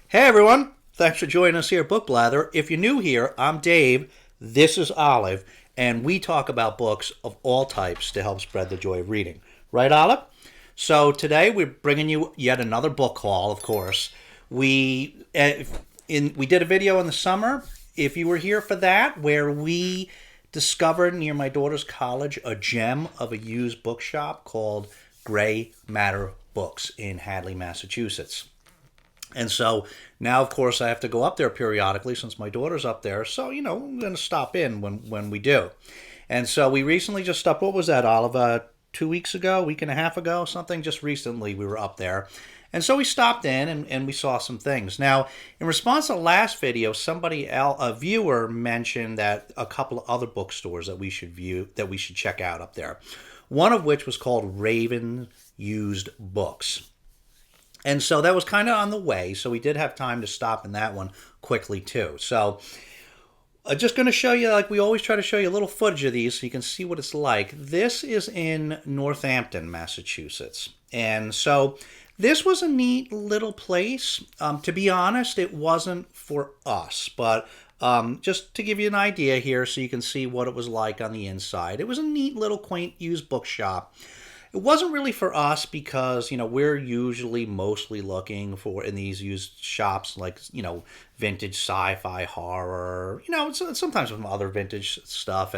Hey everyone, thanks for joining us here at Book Blather. If you're new here, I'm Dave, this is Olive, and we talk about books of all types to help spread the joy of reading. Right, Olive? So today we're bringing you yet another book haul, of course. We did a video in the summer, if you were here for that, where we discovered near my daughter's college a gem of a used bookshop called Gray Matter Books in Hadley, Massachusetts. And so now, of course, I have to go up there periodically since my daughter's up there. So, I'm going to stop in when we do. And so we recently just stopped. What was that, Olive? 2 weeks ago, week and a half ago, something. Just recently we were up there. And so we stopped in and we saw some things. Now, in response to the last video, a viewer mentioned that a couple of other bookstores that we should check out up there. One of which was called Raven Used Books. And so that was kind of on the way, so we did have time to stop in that one quickly too. So I'm just going to show you, like we always try to show you a little footage of these so you can see what it's like. This is in Northampton, Massachusetts. And so this was a neat little place. To be honest, it wasn't for us, but just to give you an idea here so you can see what it was like on the inside. It was a neat little quaint used bookshop. It wasn't really for us because, we're usually mostly looking for, in these used shops, like, vintage sci-fi horror, sometimes some other vintage stuff.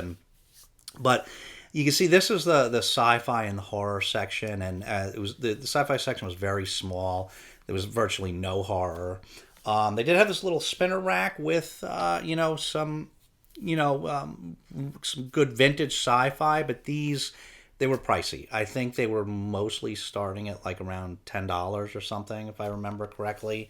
But you can see this is the sci-fi and the horror section, and it was the sci-fi section was very small. There was virtually no horror. They did have this little spinner rack with, some good vintage sci-fi, but they were pricey. I think they were mostly starting at like around $10 or something, if I remember correctly.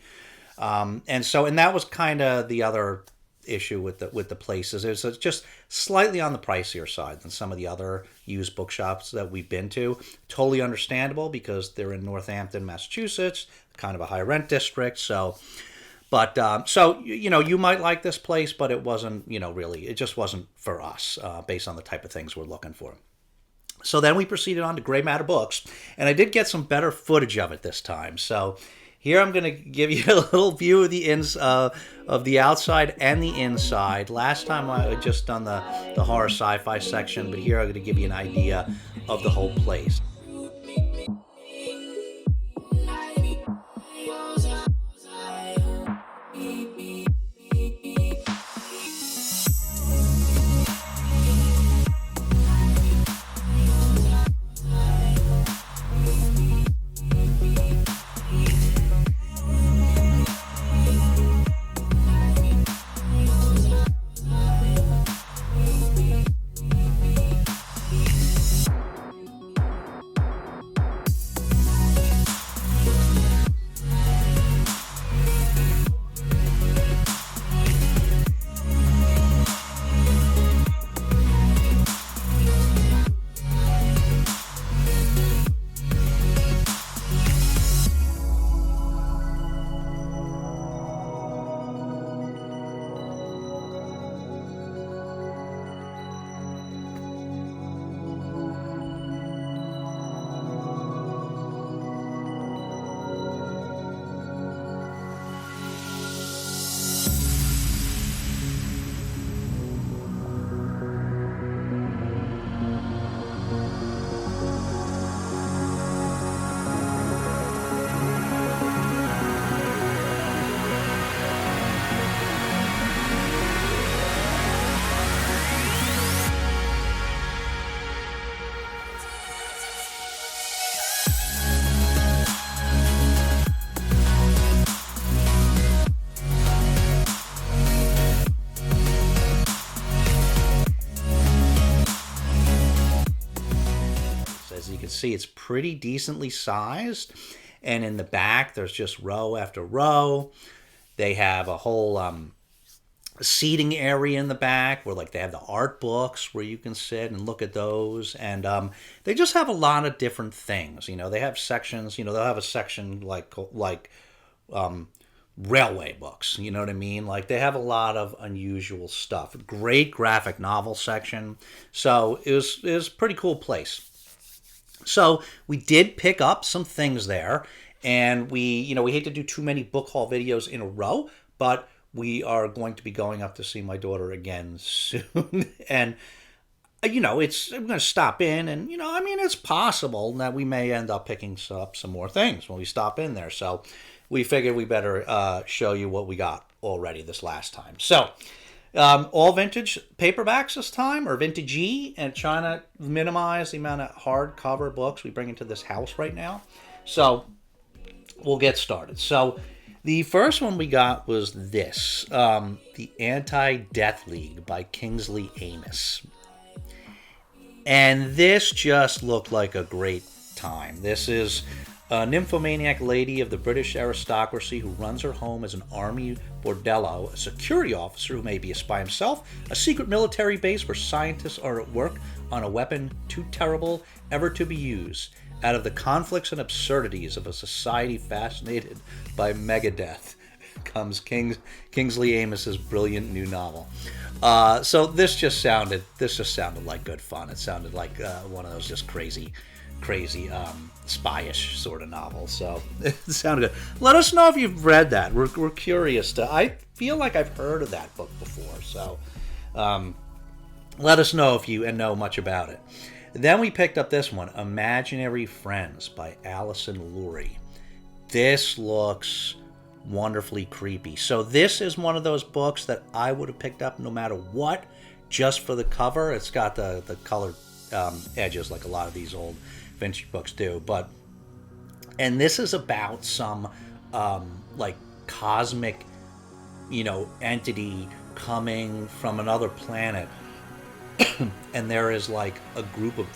And that was kind of the other issue with the places. It was just slightly on the pricier side than some of the other used bookshops that we've been to. Totally understandable because they're in Northampton, Massachusetts, kind of a high rent district. So you might like this place, but it wasn't, really, it just wasn't for us based on the type of things we're looking for. So then we proceeded on to Gray Matter Books, and I did get some better footage of it this time. So here I'm going to give you a little view of the outside and the inside. Last time I had just done the horror sci-fi section, but here I'm going to give you an idea of the whole place. As you can see, it's pretty decently sized, and in the back there's just row after row. They have a whole seating area in the back where they have the art books where you can sit and look at those, and they just have a lot of different things. They have sections. They'll have a section like railway books. You know what I mean? They have a lot of unusual stuff. Great graphic novel section. So it was a pretty cool place. So we did pick up some things there, And we hate to do too many book haul videos in a row, but we are going to be going up to see my daughter again soon. And I'm going to stop in, and it's possible that we may end up picking up some more things when we stop in there. So we figured we better show you what we got already this last time. So all vintage paperbacks this time, or vintage-y, and trying to minimize the amount of hardcover books we bring into this house right now. So we'll get started. So the first one we got was this, the Anti-Death League by Kingsley Amis. And this just looked like a great time. This is a nymphomaniac lady of the British aristocracy who runs her home as an army bordello, a security officer who may be a spy himself, a secret military base where scientists are at work on a weapon too terrible ever to be used, out of the conflicts and absurdities of a society fascinated by megadeath comes Kingsley Amis's brilliant new novel. So this just sounded like good fun. It sounded like one of those just crazy spyish sort of novels. So it sounded good. Let us know if you've read that. We're curious. I feel like I've heard of that book before. So let us know if you know much about it. Then we picked up this one, Imaginary Friends by Alison Lurie. This looks wonderfully creepy. So this is one of those books that I would have picked up no matter what, just for the cover. It's got the colored edges like a lot of these old vintage books do. And this is about some like cosmic, entity coming from another planet. And there is like a group of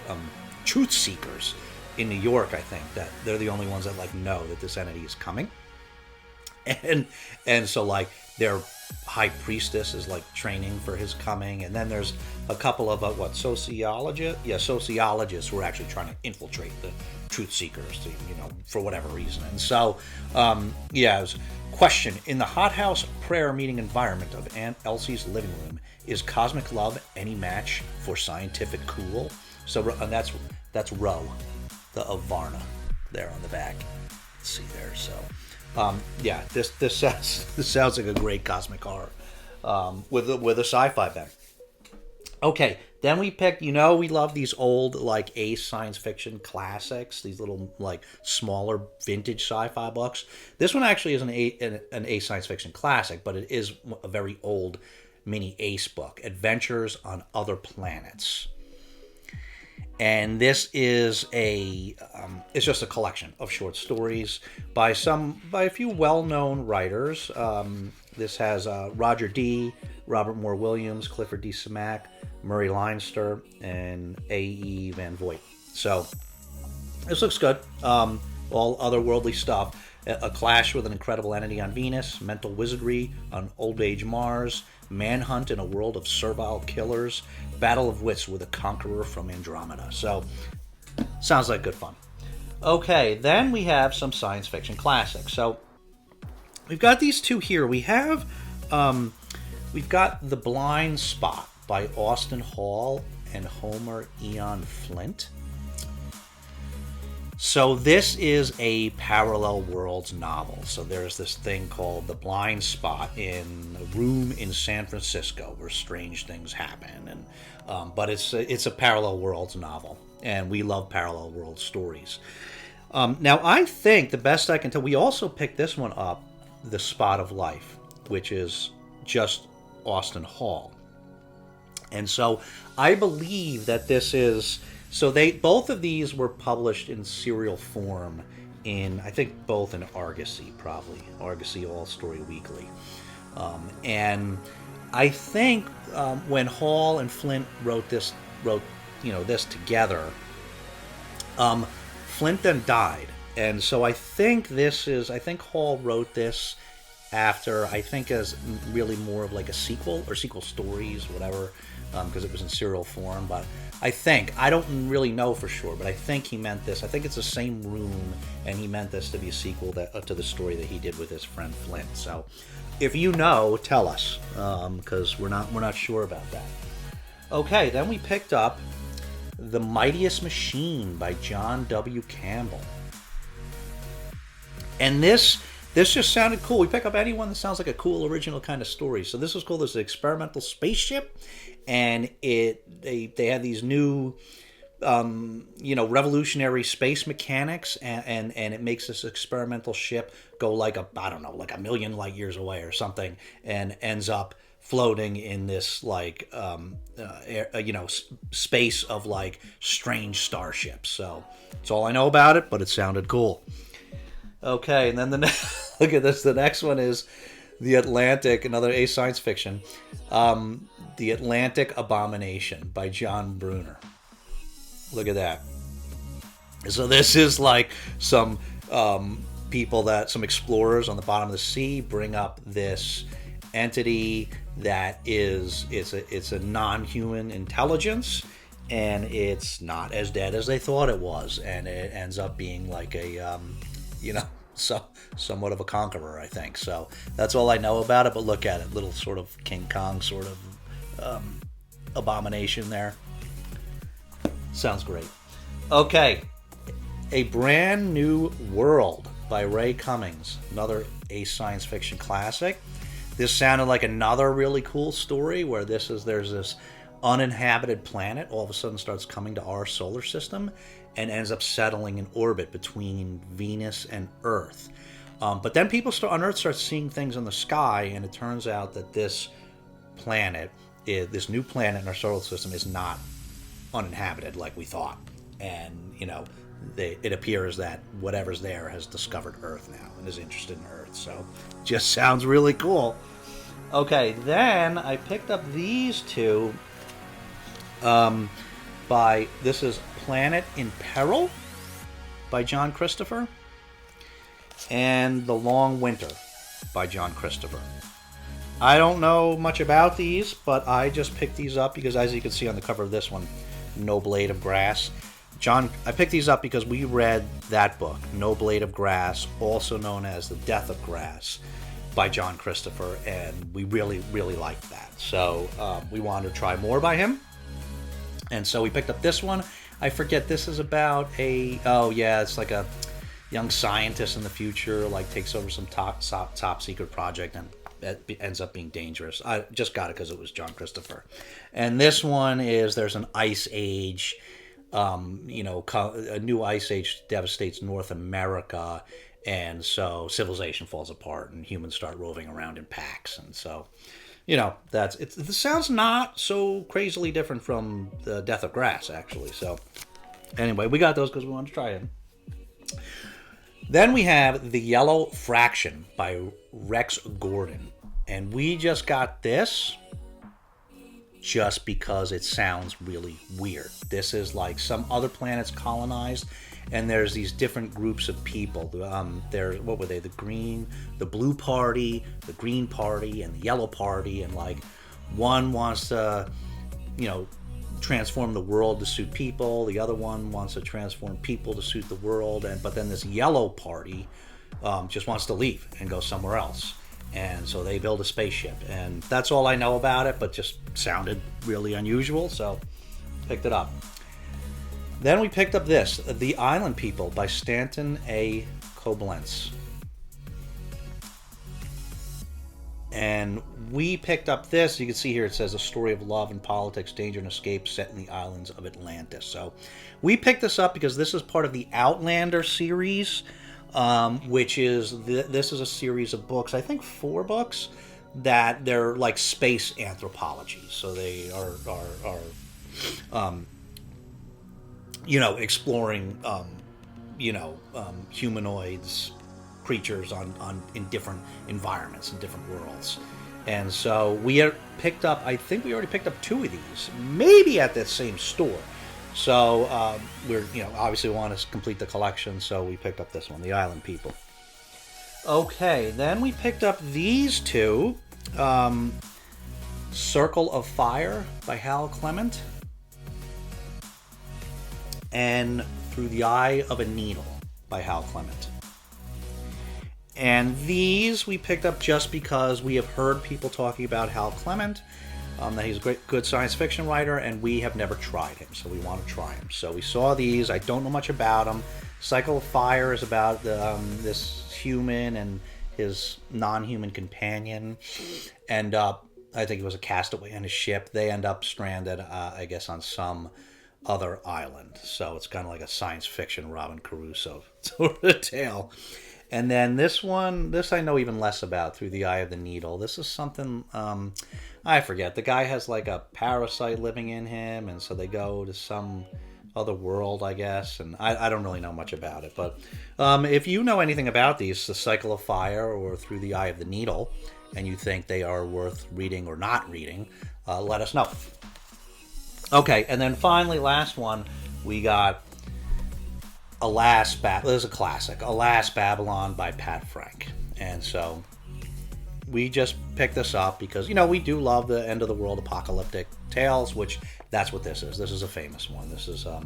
truth seekers in New York, I think, that they're the only ones that know that this entity is coming. And so their high priestess is training for his coming, and then there's a couple of sociologists who are actually trying to infiltrate the truth seekers to, for whatever reason. And so it was question: in the hothouse prayer meeting environment of Aunt Elsie's living room, is cosmic love any match for scientific cool? So, and that's Ro, the of Varna, there on the back. Let's see there. So this sounds like a great cosmic horror with a sci-fi bent. Okay, then we picked. We love these old ace science fiction classics. These little smaller vintage sci-fi books. This one actually is an ace science fiction classic, but it is a very old mini ace book, Adventures on Other Planets. And this is it's just a collection of short stories by a few well-known writers. This has Roger D., Robert Moore Williams, Clifford D. Simak, Murray Leinster, and A.E. Van Voigt. So this looks good. All otherworldly stuff. A clash with an incredible entity on Venus, mental wizardry on old age Mars, manhunt in a world of servile killers, battle of wits with a conqueror from Andromeda. So, sounds like good fun. Okay, then we have some science fiction classics. So, we've got these two here. We've got The Blind Spot by Austin Hall and Homer Eon Flint. So this is a parallel worlds novel. So there's this thing called The Blind Spot in a room in San Francisco where strange things happen, and but it's a parallel worlds novel, and we love parallel world stories. Now I think the best I can tell, we also picked this one up, The Spot of Life, which is just Austin Hall, and so I believe that this is. So both of these were published in serial form in, I think, both in Argosy, probably Argosy All Story Weekly, and I think when Hall and Flint wrote this together, Flint then died, and so I think Hall wrote this after, I think, as really more of a sequel or sequel stories, whatever, because it was in serial form, but. I don't really know for sure, but I think he meant this. I think it's the same room, and he meant this to be a sequel to the story that he did with his friend Flint. So, if you know, tell us, because we're not sure about that. Okay, then we picked up The Mightiest Machine by John W. Campbell. And this just sounded cool. We pick up anyone that sounds like a cool original kind of story. So this was called this experimental spaceship, and they had these new revolutionary space mechanics, and it makes this experimental ship go like a million light years away or something, and ends up floating in this like space of like strange starships. So that's all I know about it, but it sounded cool. Okay, and then look at this. The next one is the Atlantic, another science fiction, the Atlantic Abomination by John Brunner. Look at that. So this is like some some explorers on the bottom of the sea bring up this entity that it's a non-human intelligence, and it's not as dead as they thought it was, and it ends up being like a somewhat of a conqueror, I think. So that's all I know about it, but look at it, little sort of King Kong sort of abomination there. Sounds great. Okay, A Brand New World by Ray Cummings, another science fiction classic. This sounded like another really cool story where there's this uninhabited planet all of a sudden starts coming to our solar system and ends up settling in orbit between Venus and Earth. But then people on Earth start seeing things in the sky, and it turns out that this new planet in our solar system is not uninhabited like we thought. And, it appears that whatever's there has discovered Earth now and is interested in Earth. So just sounds really cool. Okay, then I picked up these two this is Planet in Peril by John Christopher, and The Long Winter by John Christopher. I don't know much about these, but I just picked these up because, as you can see on the cover of this one, No Blade of Grass. I picked these up because we read that book, No Blade of Grass, also known as The Death of Grass, by John Christopher, and we really, really liked that. So we wanted to try more by him, and so we picked up this one. I forget, this is about it's like a young scientist in the future, like takes over some top secret project, and it ends up being dangerous. I just got it because it was John Christopher. And this one is, there's an ice age, a new ice age devastates North America, and so civilization falls apart and humans start roving around in packs. And so, it sounds not so crazily different from The Death of Grass, actually. So anyway, we got those because we wanted to try it. Then we have The Yellow Fraction by Rex Gordon. And we just got this just because it sounds really weird. This is like some other planets colonized, and there's these different groups of people. What were they? The Blue Party, the Green Party, and the Yellow Party. And like one wants to, transform the world to suit people. The other one wants to transform people to suit the world. But then this Yellow Party just wants to leave and go somewhere else. And so they build a spaceship. And that's all I know about it, but just sounded really unusual, so picked it up. Then we picked up this, The Island People by Stanton A. Koblenz. And we picked up this. You can see here it says a story of love and politics, danger and escape set in the islands of Atlantis. So we picked this up because this is part of the Outlander series, which is this is a series of books, I think 4 books, that they're like space anthropology. So they are exploring humanoids, creatures in different environments, in different worlds. And so we picked up, I think we already picked up 2 of these, maybe at that same store. So we're obviously want to complete the collection, so we picked up this one, The Island People. Okay, then we picked up these 2, Circle of Fire by Hal Clement, and Through the Eye of a Needle by Hal Clement. And these we picked up just because we have heard people talking about Hal Clement, that he's a good science fiction writer, and we have never tried him, so we want to try him. So we saw these. I don't know much about them, Cycle of Fire is about this human and his non-human companion end up, I think it was a castaway on his ship. They end up stranded, I guess, on some other island. So it's kind of like a science fiction Robin Crusoe sort of tale. And then this I know even less about, Through the Eye of the Needle. This is something, I forget. The guy has like a parasite living in him, and so they go to some other world, I guess. And I don't really know much about it. But if you know anything about these, The Cycle of Fire or Through the Eye of the Needle, and you think they are worth reading or not reading, let us know. Okay, and then finally, last one, we got this is a classic, Alas, Babylon by Pat Frank. And so we just picked this up because, we do love the end of the world apocalyptic tales, which that's what this is. This is a famous one. This is, the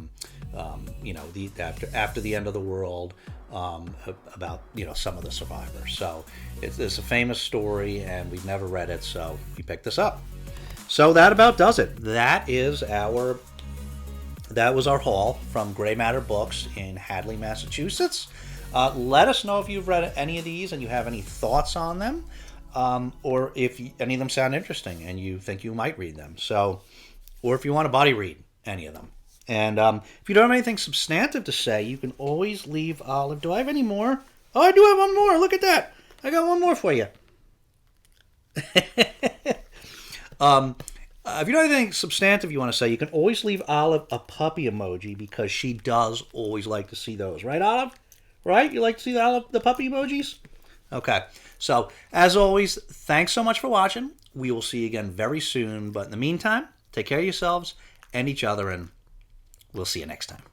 after the end of the world, about, some of the survivors. So it's a famous story, and we've never read it, so we picked this up. So that about does it. That was our haul from Gray Matter Books in Hadley, Massachusetts. Let us know if you've read any of these and you have any thoughts on them, or if any of them sound interesting and you think you might read them. So, or if you want to body read any of them. And if you don't have anything substantive to say, you can always leave Olive. Do I have any more? Oh, I do have one more. Look at that. I got one more for you. If you don't have anything substantive you want to say, you can always leave Olive a puppy emoji, because she does always like to see those. Right, Olive? Right? You like to see the puppy emojis? Okay. So, as always, thanks so much for watching. We will see you again very soon. But in the meantime, take care of yourselves and each other, and we'll see you next time.